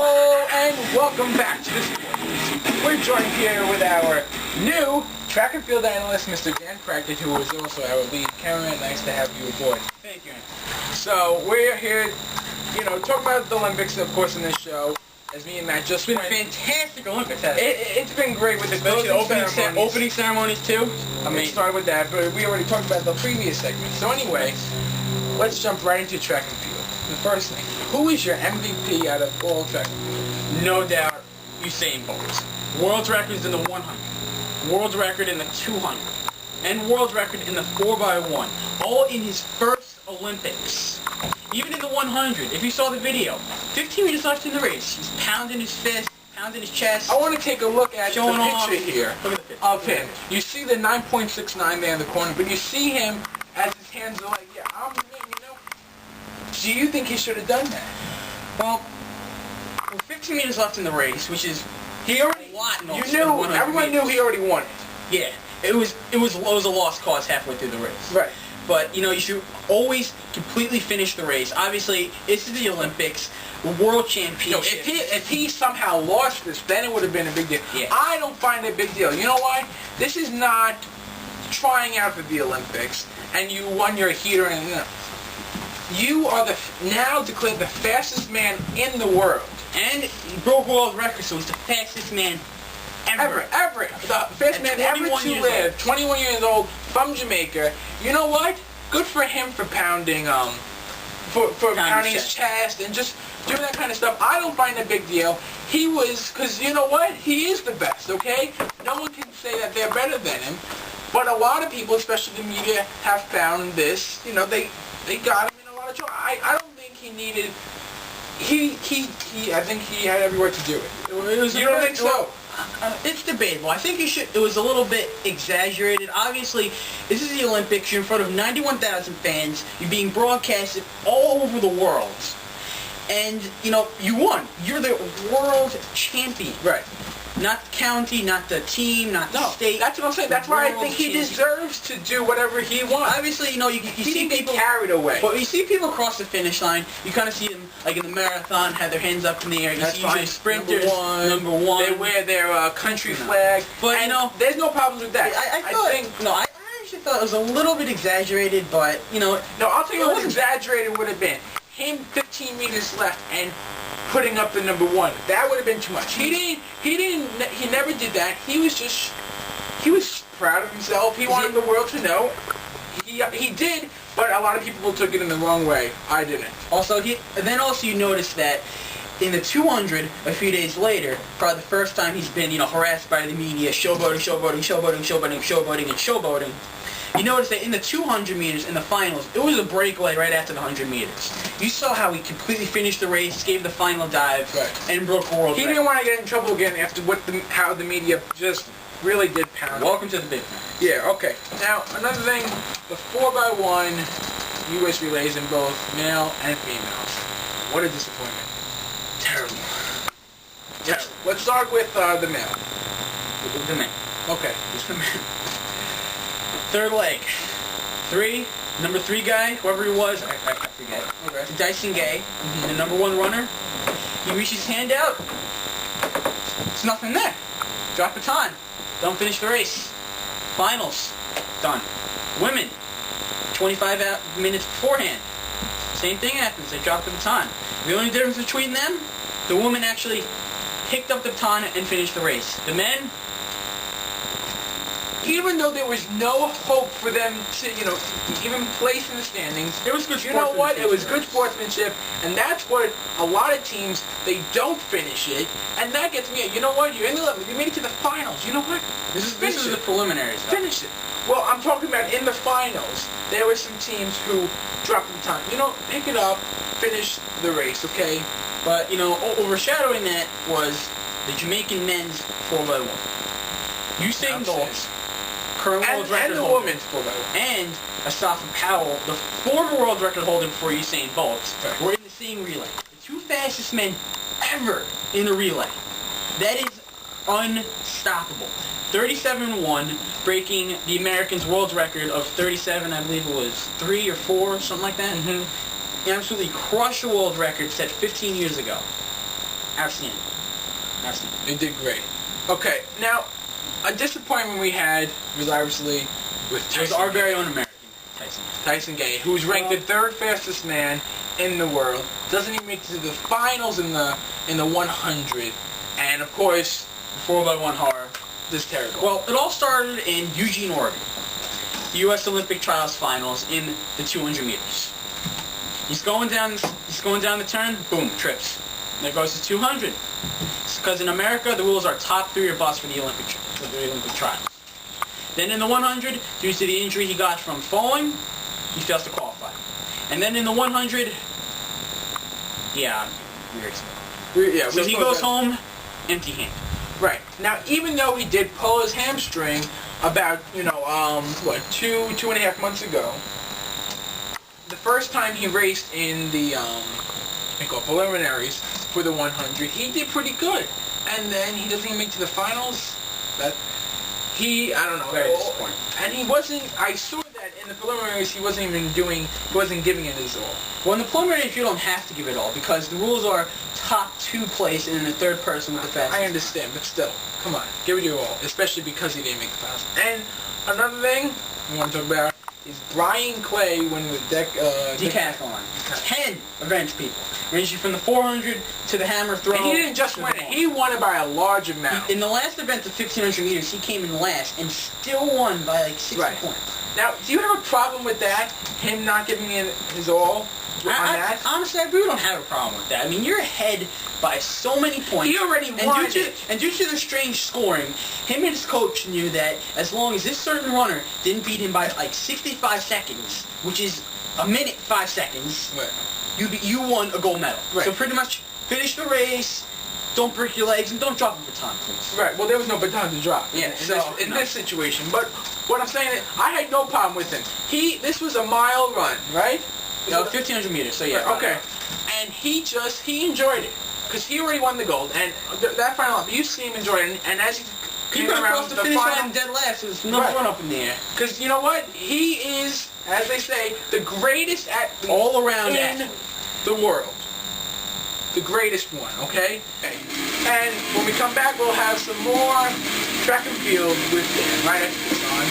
Hello and welcome back to the Sports. We're joined here with our new track and field analyst, Mr. Dan Crackett, who is also our lead cameraman. Nice to have you aboard. Thank you. So we're here, talking about the Olympics, of course, in this show. As me and Matt just It's been fantastic Olympics, hasn't it? It's been great with the Especially opening ceremonies too. I mean, started with that, but we already talked about the previous segment. So anyway, let's jump right into track and field. The first thing, who is your MVP out of all track and field? No doubt, Usain Bolt. World records in the 100, world record in the 200, and world record in the 4x1. All in his first Olympics. Even in the 100, if you saw the video, 15 minutes left in the race. He's pounding his fist, pounding his chest. I want to take a look at the Showing picture here Look at the picture. of him. You see the 9.69 there in the corner, but you see him as his hands are like, yeah, I'm the man, Do you think he should have done that? Well, with 15 minutes left in the race, which is He already. a lot. Everyone knew he already won it. Yeah, it was a lost cause halfway through the race. Right. But, you should always completely finish the race. Obviously, this is the Olympics, the World Championship. If he somehow lost this, then it would have been a big deal. Yeah. I don't find it a big deal. You know why? This is not trying out for the Olympics, and you won your heater, and you are now declared the fastest man in the world. And he broke world record, so he's the fastest man ever. The fastest man ever to live. 21 years old, from Jamaica. You know what? Good for him for pounding, pounding his chest and just doing that kind of stuff. I don't find it a big deal. Because you know what? He is the best, okay? No one can say that they're better than him. But a lot of people, especially the media, have found this. They got him in a lot of trouble. I don't think he needed. I think he had every right to do it. You don't think so? It's debatable. I think it was a little bit exaggerated. Obviously, this is the Olympics. You're in front of 91,000 fans. You're being broadcasted all over the world. And, you won. You're the world champion. Right. Not the county, not the team, not the state. That's what I'm saying. That's why I think he deserves to do whatever he wants. Obviously, you see people carried away. But you see people cross the finish line. You kind of see them, like in the marathon, have their hands up in the air. You see usually sprinters, number one. They wear their country flag. But there's no problems with that. I actually thought it was a little bit exaggerated, but No, I'll tell you what exaggerated would have been. Him 15 meters left and putting up the number one. That would have been too much. He never did that. He was proud of himself. He wanted the world to know. He did, but a lot of people took it in the wrong way. I didn't. Also, you notice that in the 200, a few days later, probably the first time he's been, harassed by the media, showboating. You notice that in the 200 meters, in the finals, it was a breakaway right after the 100 meters. You saw how he completely finished the race, gave the final dive, and broke a world record. He didn't want to get in trouble again after how the media just really did pound. Welcome to the big man. Yeah, okay. Now, another thing, the 4x1 U.S. relays in both male and female. What a disappointment. Terrible. Let's start with the male. The man. Okay, just the man. Third leg. Number 3 guy, whoever he was, I forget. Okay. Dyson Gay, the number 1 runner. He reaches his hand out. There's nothing there. Drop the time. Don't finish the race. Finals. Done. Women. 25 minutes beforehand. Same thing happens. They drop the baton. The only difference between them, the woman actually picked up the baton and finished the race. The men, even though there was no hope for them to, even place in the standings, it was good. You know what? It was good sportsmanship, and that's what a lot of teams, they don't finish it, and that gets me. You know what? You made it to the finals. You know what? This is the preliminaries. Finish it. Well, I'm talking about in the finals. There were some teams who dropped the time. Pick it up, finish the race, okay? But overshadowing that was the Jamaican men's 4x1. Usain Bolt. Current world record and the holder. women's 4x1. And Asafa Powell, the former world record holder before Usain Bolt, were in the same relay. The 2 fastest men ever in a relay. That is unstoppable. 37-1, breaking the Americans' world record of 37, I believe it was 3 or 4, something like that. He absolutely crushed the world record set 15 years ago. Outstanding. Outstanding. He did great. Okay, now, a disappointment we had was obviously with It was Tyson. our very own American, Tyson. Tyson Gay, who was ranked the third fastest man in the world, doesn't even make it to the finals in the 100, and of course, 4x1 horror. this is terrible. Well, it all started in Eugene, Oregon. The U.S. Olympic Trials finals in the 200 meters. He's going down the turn, boom, trips. There goes to 200. Because in America, the rules are top 3 or bust for the Olympic trials. Then in the 100, due to the injury he got from falling, he fails to qualify. And then in the 100, so he goes home empty-handed. Right. Now, even though he did pull his hamstring about, 2.5 months ago, the first time he raced in the, preliminaries for the 100, he did pretty good. And then he doesn't even make it to the finals. I don't know. Very disappointing. And he wasn't, I saw that in the preliminaries he wasn't giving it his all. Well, in the preliminaries, you don't have to give it all because the rules are top 2 place and then the third person with the fastest. I understand, but still, come on, give it your all, especially because he didn't make the finals. And another thing we want to talk about is Brian Clay winning the decathlon. 10 events, people. Ranging from the 400 to the hammer throw. And he didn't just win it, he won it by a large amount. In the last event, the 1,500 meters, he came in last and still won by like 60 points. Now, do you have a problem with that? Him not giving in his all on that? Honestly, I really don't have a problem with that. I mean, you're ahead by so many points. He already won it. And due to the strange scoring, him and his coach knew that as long as this certain runner didn't beat him by like 65 seconds, which is a minute 5 seconds, Right. you won a gold medal. Right. So pretty much finish the race, don't break your legs, and don't drop a baton, please. Right, well, there was no baton to drop in this situation. But what I'm saying is, I had no problem with him. This was a mile run, right? No, 1,500 meters, so yeah. Right, okay. And he enjoyed it. Because he already won the gold. And that final up, you see him enjoy it. And as he He came got around across the finish line dead last, so there's number one up in the air. Because you know what? He is, as they say, the greatest athlete all-around in the world. The greatest one, okay? And when we come back, we'll have some more track and field with Dan right after this on